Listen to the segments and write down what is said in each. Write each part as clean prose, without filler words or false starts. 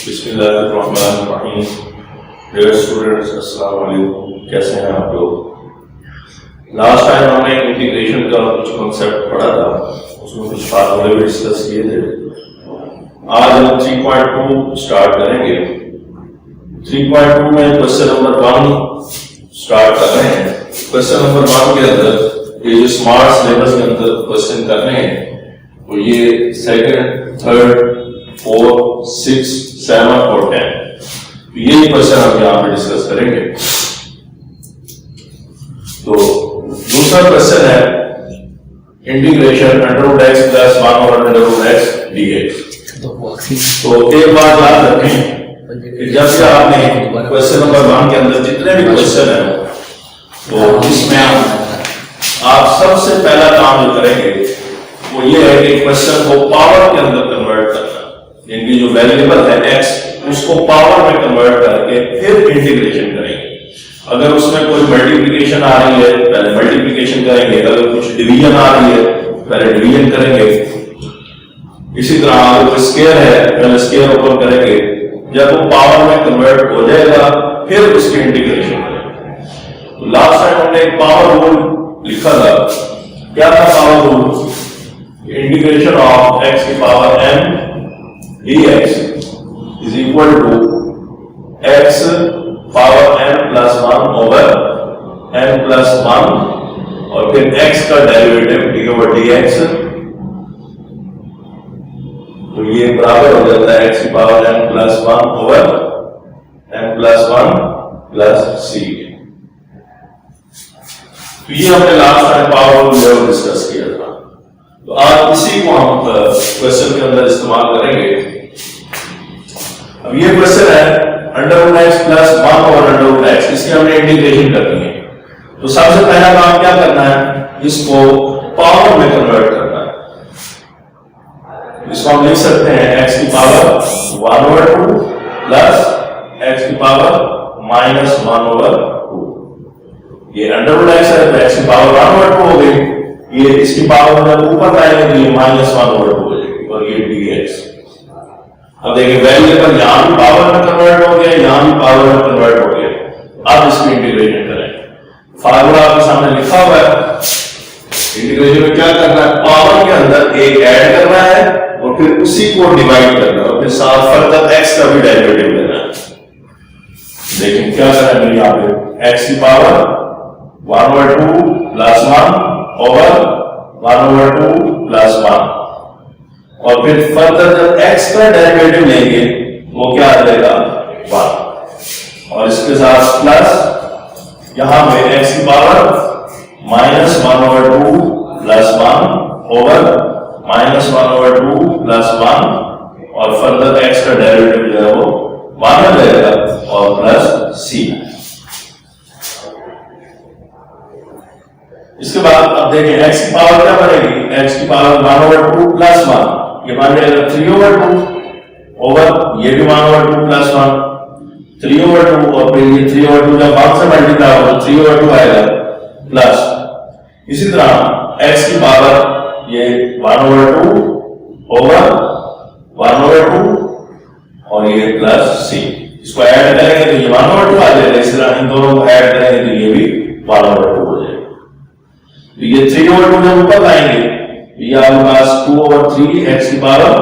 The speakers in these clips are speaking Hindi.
बिस्मिल्लाहिर्रहमानिर्रहीम। डियर स्टूडेंट्स, अस्सलाम वालेकुम। कैसे हैं आप लोग? लास्ट टाइम हमने इंटीग्रेशन का कुछ कॉन्सेप्ट पढ़ा था, उसमें कुछ फार्मूले भी डिस्कस किए थे। आज हम 3.2 स्टार्ट करेंगे। 3.2 में क्वेश्चन नंबर 1 स्टार्ट कर रहे हैं। क्वेश्चन नंबर 1 के अंदर ये जो स्मार्ट सिलेबस के अंदर क्वेश्चन कर रहे हैं वो ये सेकंड, थर्ड, 4, 6, 7 और 10, ये क्वेश्चन हम यहाँ पे डिस्कस करेंगे। तो दूसरा क्वेश्चन है integration √x + 1 over √x dx। तो एक बात याद रखें कि जब से आपने क्वेश्चन नंबर 1 के अंदर जितने भी क्वेश्चन है तो इसमें आप सबसे पहला काम जो करेंगे वो ये है कि क्वेश्चन को पावर के अंदर कन्वर्ट करना। इनकी जो वेरिएबल है x उसको पावर में कन्वर्ट करके फिर इंटीग्रेशन करेंगे। अगर उसमें कोई मल्टीप्लिकेशन आ रही है पहले मल्टीप्लिकेशन करेंगे, अगर कुछ डिवीजन आ रही है पहले डिवीजन करेंगे। इसी तरह अगर कोई स्क्वायर है पहले स्क्वायर ओपन करेंगे, जब वो पावर में कन्वर्ट हो जाएगा फिर उसकी इंटीग्रेशन करेंगे। तो लास्ट टाइम हमने एक पावर रूल लिखा था। क्या था power rule? Integration of x की power m dx is equal to x power m plus 1 over m plus 1 और फिर x का डेरिवेटिव d over dx। तो ये बराबर हो जाता है x की power m plus 1 over m plus 1 plus c। तो ये हमने last time power rule discuss किया था। तो आज इसी को हम क्वेश्चन के अंदर इस्तेमाल करेंगे। अब ये क्वेश्चन है √x + 1 over √x, इसकी हमने इंटीग्रेशन करनी है। तो सबसे पहला काम क्या करना है? इसको पावर में कन्वर्ट करना है। इसको हम लिख सकते हैं x की पावर 1 over 2 प्लस x की पावर -1 over 2। ये √x है तो x की पावर 1 over 2 हो गई। ये इसकी पावर जब ऊपर लाएंगे तो ये -1 over 2 हो जाएगी और ये dx। अब देखिए वेरिएबल यहां भी पावर में कन्वर्ट हो गया, यहां भी पावर में कन्वर्ट हो गया। अब इसकी इंटीग्रेशन करें। फार्मूला आपके सामने लिखा हुआ है। इंटीग्रेशन में क्या करना है? पावर के अंदर एक ऐड करना है और फिर उसी को डिवाइड करना है और फिर साथ फर्दर x का भी डेरिवेटिव लेना है। देखिए क्या करें मेरे यहां पे x की power 1 over 2 plus 1 over 1 over 2 plus 1 और फिर फर्दर जब x का डेरिवेटिव लेंगे वो क्या आ जाएगा 1 और इसके साथ प्लस यहां पे x की power -1 over 2 plus 1 over -1 over 2 plus 1 और फर्दर x का डेरिवेटिव जो है वो 1 हो जाएगा और प्लस c। इसके बाद अब देखिए x की पावर क्या बनेगी? x की पावर 1 over 2 plus 1, ये बन जाएगा 3 over 2 ओवर ये भी 1 over 2 plus 1, 3 over 2 और फिर ये 3 over 2 जब 1 से मल्टीप्लाई होगा तो 3 over 2 आएगा प्लस। इसी तरह x की पावर ये 1 over 2 ओवर 1 over 2 और ये प्लस c। इसको ऐड करेंगे तो ये 1 over 2 आ जाएगा। इसी तरह इन दोनों को ऐड करेंगे तो ये भी 1 over 2 हो जाएगा। तो ये 3 over 2 जब ऊपर लाएंगे ये आपके पास 2 over 3 x की पावर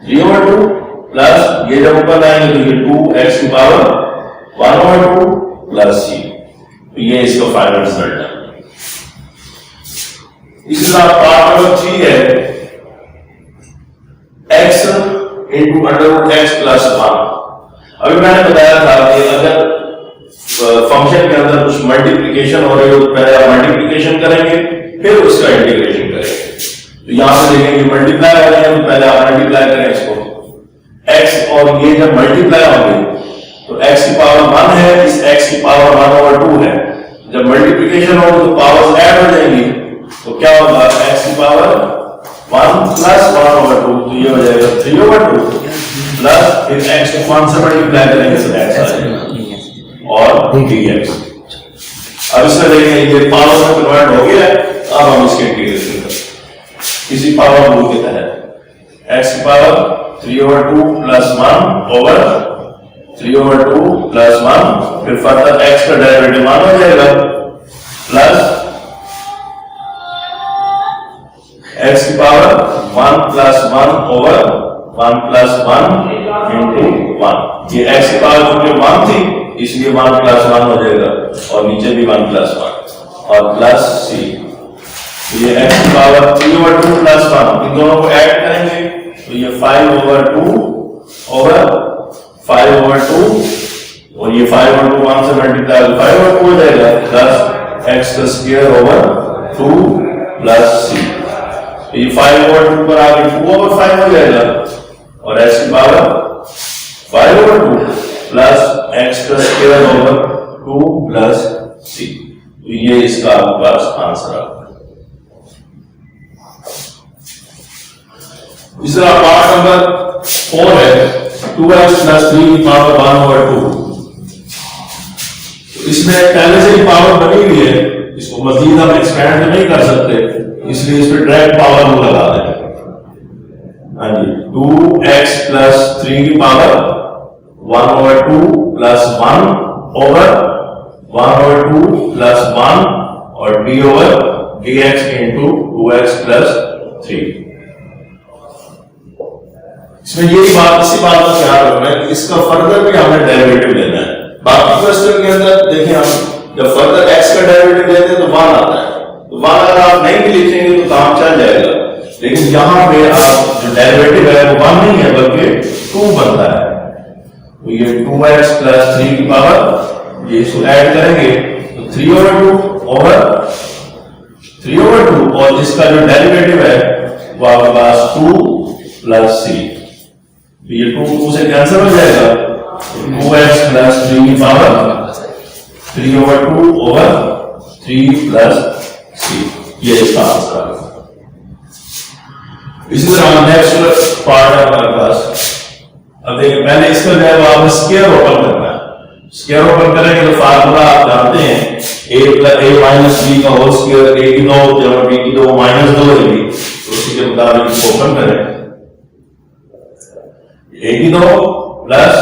3 over 2 प्लस ये जब ऊपर लाएंगे तो ये 2 x की पावर 1 over 2 प्लस c। तो ये इसका फाइनल रिजल्ट है। इसी तरह पार्ट नंबर 3 है x into √x plus 1। अभी मैंने बताया था कि अगर फंक्शन के अंदर कुछ मल्टीप्लिकेशन हो रही हो तो पहले आप मल्टीप्लिकेशन करेंगे फिर उसका इंटीग्रेशन करेंगे। तो यहां पे देखेंगे मल्टीप्लाई हो रहे हैं तो पहले आप मल्टीप्लाई करें इसको x और ये जब मल्टीप्लाई होंगे तो x की पावर 1 है, इस x की पावर 1 over 2 है। जब मल्टीप्लिकेशन होगी तो पावर्स ऐड हो जाएंगी तो क्या होगा? x की पावर 1 plus 1 over 2 तो ये हो जाएगा 3 over 2 प्लस फिर x को 1 से मल्टीप्लाई करेंगे तो x आ जाएगा और dx। अब इसमें देखिए ये पावर में कन्वर्ट हो गया है। अब हम इसके इंटीग्रेशन करें इसी पावर रूल के तहत। x की पावर 3/2 प्लस 1 ओवर 3/2 प्लस 1, फिर फर्दर x का डेरिवेटिव 1 हो जाएगा प्लस x की power 1 plus 1 over 1 plus 1 into 1। ये x की पावर क्योंकि 1 थी इसलिए 1 प्लस 1 हो जाएगा और नीचे भी 1 प्लस 1 और प्लस c। ये x की पावर 3/2 प्लस 1 इन दोनों को ऐड करेंगे तो ये 5/2 ओवर 5/2 और ये 5/2 1 से मल्टीप्लाई 5/2 हो जाएगा प्लस x का स्क्वायर ओवर 2 प्लस c। ये 5/2 पर आगे 2/5 हो जाएगा और x की पावर 5/2 प्लस x का स्क्वायर ओवर 2 प्लस c। तो ये इसका आपके पास आंसर आ गया। दूसरा पार्ट नंबर 4 है 2x प्लस 3 की पावर 1/2। इसमें पहले से ही पावर बनी हुई है, इसको मजीद हम एक्सपेंड नहीं कर सकते इसलिए इस पे डायरेक्ट पावर को लगा देंगे। हाँ जी 2x प्लस 3 की पावर 1/2 प्लस 1 ओवर 1/2 प्लस 1 और d over dx into 2x plus 3। इसमें यही बात इसी बात का ख्याल रखना है कि इसका फर्दर भी हमें डेरिवेटिव लेना है। बाकी क्वेश्चन के अंदर देखें हम जब फर्दर x का डेरिवेटिव लेते हैं तो 1 आता है, तो 1 अगर आप नहीं भी लिखेंगे तो काम चल जाएगा, लेकिन यहां पे आप जो डेरिवेटिव है वो 1 नहीं है बल्कि 2 बनता है। तो ये 2x प्लस 3 की पावर ये इसको ऐड करेंगे तो 3/2 ओवर 3/2 और इसका जो डेरिवेटिव है वो आपके पास 2 प्लस c। ये 2 से कैंसिल हो जाएगा 2x प्लस 3 की पावर 3/2 ओवर 3 प्लस c। ये इसका आंसर है। इसी तरह नेक्स्ट पार्ट है हमारे पास। अब देखिए पहले इसका जो है वो आपने स्क्वायर ओपन करना है। स्क्वायर ओपन करेंगे तो फार्मूला आप जानते हैं a माइनस b का होल स्क्वायर a की 2 जमा b की 2 माइनस 2 रहेगी, तो उसी के मुताबिक इसको ओपन करें। a की 2 प्लस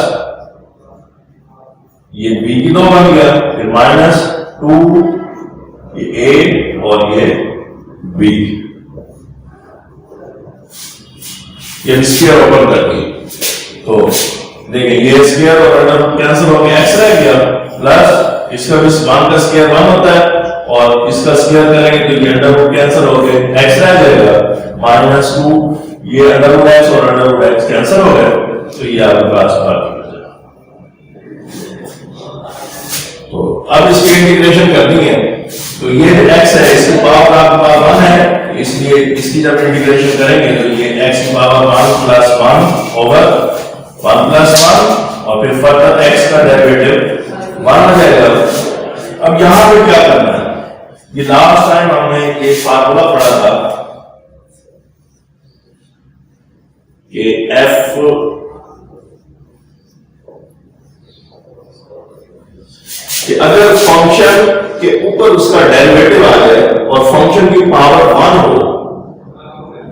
ये b की 2 बन गया, फिर माइनस 2 ये a और ये b। ये स्क्वायर ओपन कर दिए तो देखिए ये स्क्वायर और अंडर कैंसिल हो गया, x रह गया प्लस इसका भी 1 का स्क्वायर 1 होता है और इसका स्क्वायर करेंगे तो ये अंडर रूट कैंसिल हो गए, x रह जाएगा माइनस 2 ये अंडर रूट x और अंडर रूट x कैंसिल हो गए, तो ये आपके पास बाकी हो जाएगा। तो अब इसकी इंटीग्रेशन करनी है तो ये x है इसकी पावर आपके पास 1 है, इसलिए इसकी जब इंटीग्रेशन करेंगे तो ये x की पावर 1 प्लस 1 ओवर 1 प्लस 1 और फिर फर्दर x का डेरिवेटिव 1 हो जाएगा। अब यहां पे क्या करना है, ये लास्ट टाइम हमने एक फार्मूला पढ़ा था कि f कि अगर फंक्शन के ऊपर उसका डेरिवेटिव आ जाए और फंक्शन की पावर 1 हो,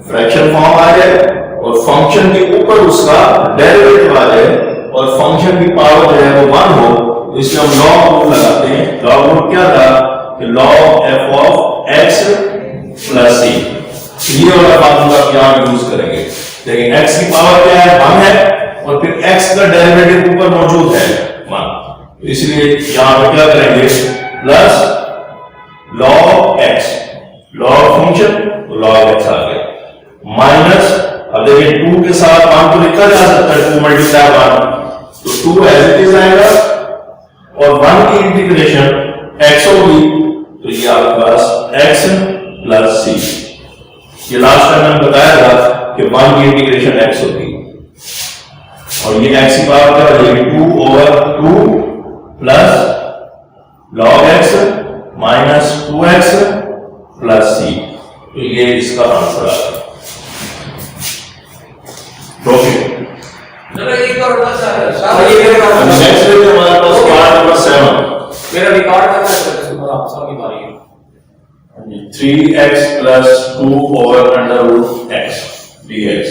फ्रैक्शन फॉर्म आ जाए और फंक्शन के ऊपर उसका डेरिवेटिव आ जाए और फंक्शन की पावर जो है वो 1 हो, तो इसमें हम लॉग रूल लगाते हैं। लॉग रूल क्या था कि log f of x plus c, ये वाला फार्मूला यहां यूज करेंगे। लेकिन x की पावर क्या है 1 है और फिर x का डेरिवेटिव ऊपर मौजूद है 1, इसलिए यहां पे क्या करेंगे plus log x, log function तो log x आ गया माइनस, अब देखिए 2 के साथ 1 को लिखा जा सकता है 2 मल्टीप्लाई 1, तो 2 एज इट इज आएगा और 1 की इंटीग्रेशन x होगी तो ये आपके पास x प्लस c। ये लास्ट टाइम मैंने बताया था कि 1 की इंटीग्रेशन x होगी और ये x की पावर क्या हो जाएगी 2 over 2 plus log x minus 2x plus c, तो ये इसका आंसर आ गया। ओके एक और बस नेक्स्ट है हमारे पास पार्ट नंबर 7। मेरा रिकॉर्ड करना है तो आप सबकी बारी है। 3x plus 2 over under root x dx।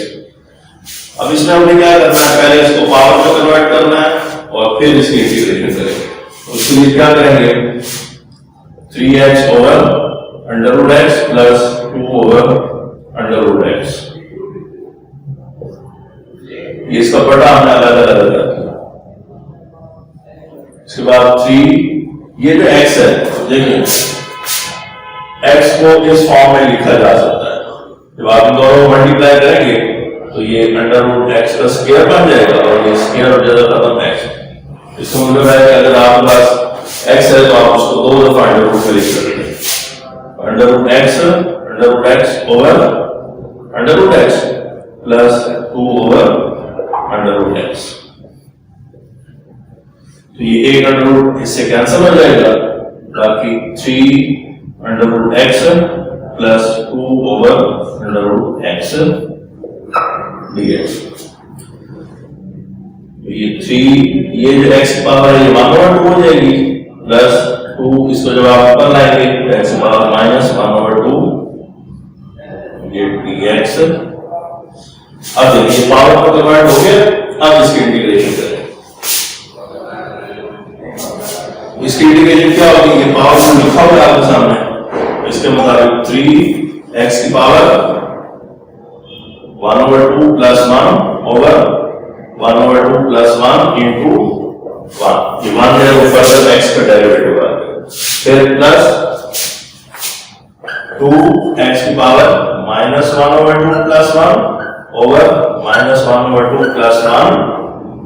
अब इसमें हमने क्या करना है, पहले इसको पावर में कन्वर्ट करना है और फिर इसकी इंटीग्रेशन करेंगे। उसके लिए क्या करेंगे, 3x over under root x plus 2 over under root x, इसका बटा हमने अलग अलग कर दिया। इसके बाद 3, ये जो x है देखिए, x को इस फॉर्म में लिखा जा सकता है, जब आप इन दोनों मल्टीप्लाई करेंगे तो ये अंडर रूट एक्स का स्क्वायर बन जाएगा और ये स्क्वायर हो जाएगा खत्म एक्स। इसका मतलब है कि अगर आपके पास x है तो आप उसको 2 दफा अंडर रूट में लिख सकते हैं, under root x over under root x plus 2 over under root x. तो ये एक अंडर रूट इससे कैंसिल हो जाएगा, बाकी 3 under root x plus 2 over under root x dx. ये 3, ये जो x की पावर है ये 1/2 हो जाएगी, प्लस 2 इसको जब आप ऊपर लाएंगे तो x की पावर माइनस 1/2 ये dx। अब देखिए पावर को कन्वर्ट हो गया, अब इसकी इंटीग्रेशन करें। इसकी इंटीग्रेशन क्या होगी, ये पावर को लिखा हुआ है आपके सामने, इसके मुताबिक 3x की power 1/2 plus 1 over 1/2 plus 1 into 1, ये 1 है वो फर्दर x का डेरिवेटिव आ गया, फिर प्लस 2x की power minus 1/2 plus 1 over minus 1/2 plus 1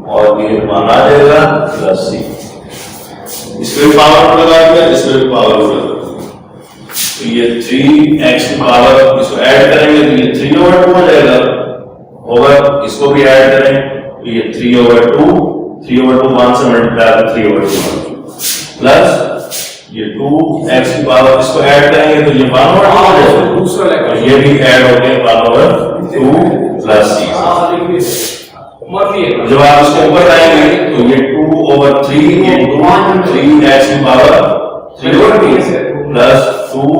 और ये 1 आ जाएगा प्लस c। इसमें पावर लगा दिया, इसमें भी पावर लगा दिया, तो ये 3x की पावर इसको ऐड करेंगे तो ये 3/2 हो जाएगा, ओवर इसको भी ऐड करें तो ये 3/2 1 से मल्टीप्लाई 3/2 प्लस ये 2x की पावर इसको ऐड करेंगे तो ये 1/2 हो जाएगा, और ये भी ऐड हो गए 1/2 प्लस c। जब आप इसको ऊपर लाएंगे तो ये 2/3 इंटू 3x की पावर 3/2 प्लस 2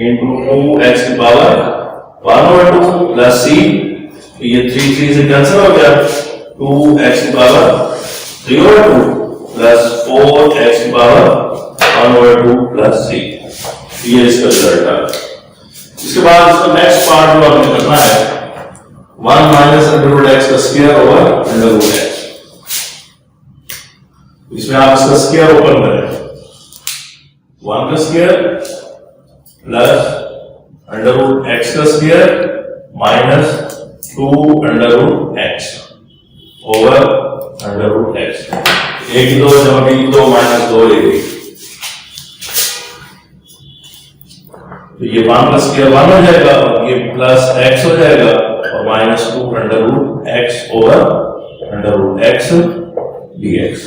इंटू 2x की पावर 1/2 प्लस c, ये 3 से कैंसिल हो गया, 2x की पावर 3/2 प्लस 4x की पावर 1/2 प्लस c, ये इसका रिजल्ट है। इसके बाद इसका नेक्स्ट पार्ट जो आपने करना है 1 माइनस अंडर रूट एक्स का square over under root x, इसमें आप इसका स्क्वायर ओपन करें, 1 का square plus under root x का square minus 2 under root x over under root x, 1 2 जमा 2 माइनस 2 1, तो ये 1 का स्क्वायर 1 हो जाएगा, ये प्लस एक्स हो जाएगा और minus 2 under root x over under root x dx.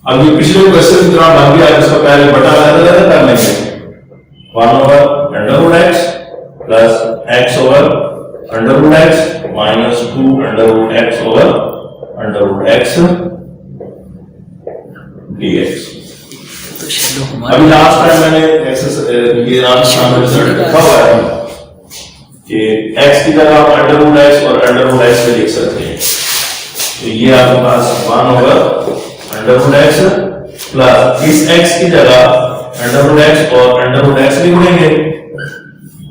अब ये पिछले क्वेश्चन की तरह बन गया, इसको पहले बटा लगा कर लेंगे, 1 over under root x plus x over under root x minus 2 under root x over under root x dx. अभी लास्ट टाइम मैंने ये रिजल्ट लिखा हुआ है कि x की जगह आप अंडर रूट एक्स और अंडर रूट एक्स में लिख सकते हैं, तो ये आपके पास 1 over under root x plus इस x की जगह अंडर रूट एक्स और अंडर रूट एक्स लिख देंगे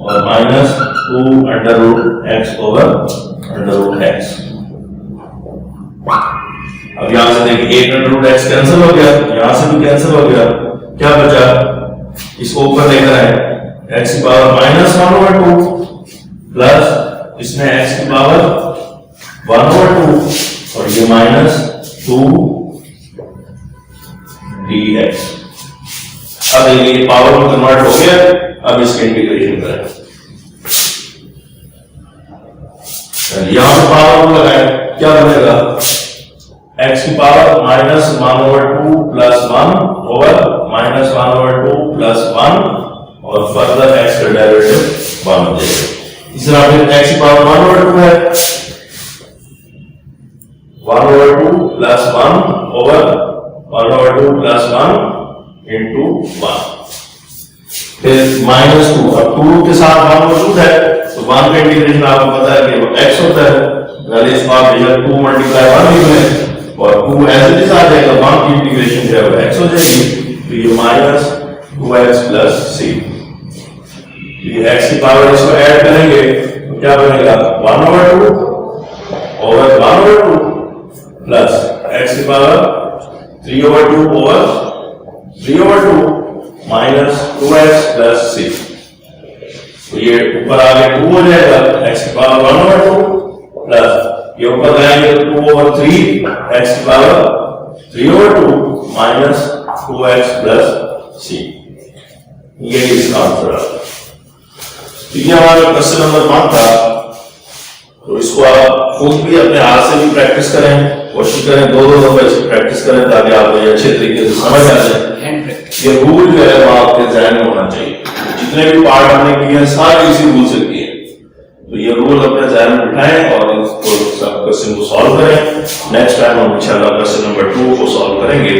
और minus 2 under root x over under root x. अब यहां से देखिए 1 अंडर रूट एक्स कैंसिल हो गया, यहां से भी कैंसिल हो गया, क्या बचा, इसको ऊपर लेकर आए x की पावर माइनस 1/2 प्लस इसमें x की पावर 1/2 और ये माइनस 2 dx। अब ये पावर में कन्वर्ट हो गया, अब इसके इंटीग्रेशन करें, यहां पे पावर लगाए क्या बनेगा, x की power minus 1/2 plus 1 over minus 1/2 plus 1 और फर्दर x का डेरिवेटिव 1 हो जाएगा। इस तरह फिर x की पावर 1/2 है, 1/2 प्लस 1 ओवर 1/2 प्लस 1 इंटू 1, फिर माइनस 2, अब 2 के साथ 1 मौजूद है तो 1 का इंटीग्रेशन आपको पता है कि वो x होता है, तो पहले इसको आप भेजा 2 मल्टीप्लाई 1 लिख लें और 2 ऐसे भी आ जाएगा, 1 की इंटीग्रेशन जो है x हो जाएगी, तो ये माइनस 2x प्लस c। ये x की पावर इसको ऐड करेंगे तो क्या बनेगा 1/2 ओवर 1/2 प्लस x की power 3/2 over 3/2 minus 2x plus c। तो ये ऊपर आगे 2 हो जाएगा, x की पावर 1/2 प्लस ये ऊपर जाएंगे तो 2/3 x की power 3/2 minus 2x plus c। ये इसका आंसर है। तो ये हमारा क्वेश्चन नंबर 1 था। तो इसको आप खुद भी अपने हाथ से भी प्रैक्टिस करें, कोशिश करें 2-2 दफा इसकी प्रैक्टिस करें ताकि आपको ये अच्छे तरीके से समझ आ जाए। ये रूल जो है वो आपके ज़हन में होना चाहिए, जितने भी पार्ट हमने किए हैं सारे इसी रूल से किए। तो ये रूल अपने ज़हन में बिठाएं और इसको सब क्वेश्चन को सॉल्व करें। नेक्स्ट टाइम हम इंशाल्लाह क्वेश्चन नंबर 2 को सॉल्व करेंगे।